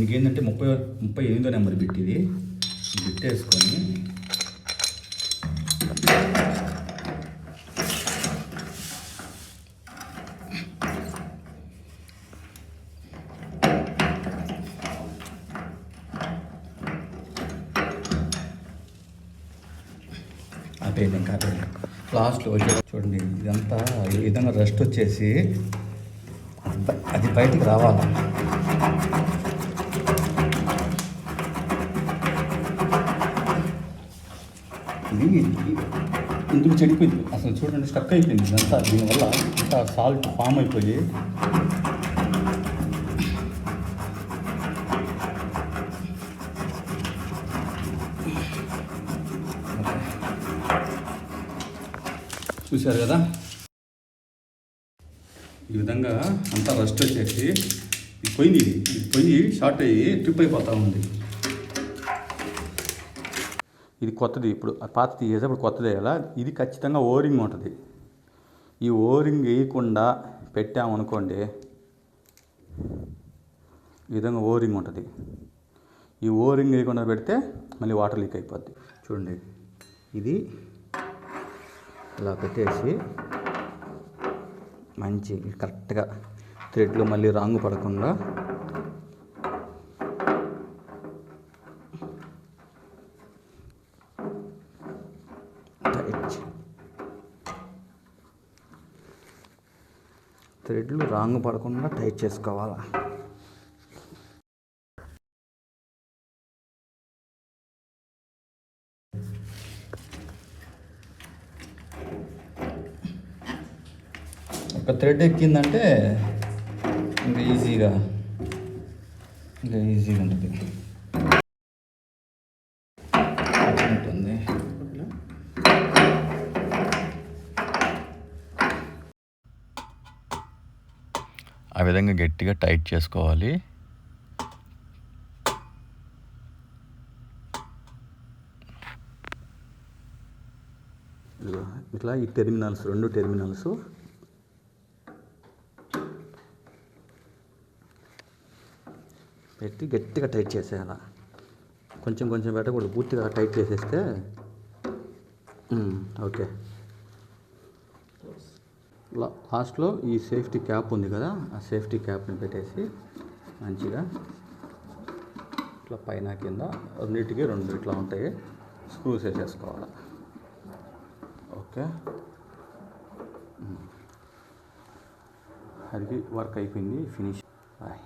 ఇంకేంటంటే 38వ number bit ఇది బిట్టేసుకొని ఆపేయండి, ఇంకా ఆపేయండి. లాస్ట్లో వచ్చే చూడండి, ఇదంతా ఈ విధంగా రెస్ట్ వచ్చేసి అది బయటికి రావాలి. ఇది ఇందుకు చెడిపోయింది అసలు, చూడండి స్టక్ అయిపోయింది ఇదంతా. దీనివల్ల ఇంకా సాల్ట్ ఫామ్ అయిపోయి చూశారు కదా, ఈ విధంగా అంతా రస్ట్ వచ్చేసి ఇది పోయింది. ఇది పోయి షార్ట్ అయ్యి ట్రిప్ అయిపోతూ ఉంది. ఇది కొత్తది, ఇప్పుడు పాత తీసేటప్పుడు కొత్తది వేయాలా. ఇది ఖచ్చితంగా ఓరింగ్ ఉంటుంది. ఈ ఓరింగ్ వేయకుండా పెట్టామనుకోండి, ఈ విధంగా ఓరింగ్ ఉంటుంది. ఈ ఓరింగ్ వేయకుండా పెడితే మళ్ళీ వాటర్ లీక్ అయిపోద్ది. చూడండి, ఇది ఇలా పెట్టేసి మంచి కరెక్ట్గా థ్రెడ్లో మళ్ళీ రాంగు పడకుండా టైట్, థ్రెడ్లు రాంగు పడకుండా టైట్ చేసుకోవాలి. ఒక థ్రెడ్ ఎక్కిందంటే ఇంకా ఈజీగా ఉంటుంది. ఆ విధంగా గట్టిగా టైట్ చేసుకోవాలి. ఇట్లా ఈ టెర్మినల్స్, 2 టెర్మినల్స్ పెట్టి గట్టిగా టైట్ చేసేయాలి. కొంచెం కొంచెం పెట్టకూడదు, పూర్తిగా టైట్ చేసేస్తే ఓకే. లాస్ట్లో ఈ సేఫ్టీ క్యాప్ ఉంది కదా, ఆ సేఫ్టీ క్యాప్ని పెట్టేసి మంచిగా ఇట్లా పైన కింద రెండింటికి 2 ఇట్లా ఉంటాయి, స్క్రూస్ వేసేసుకోవాలి. ఓకే, అది వర్క్ అయిపోయింది, ఫినిష్. బాయ్.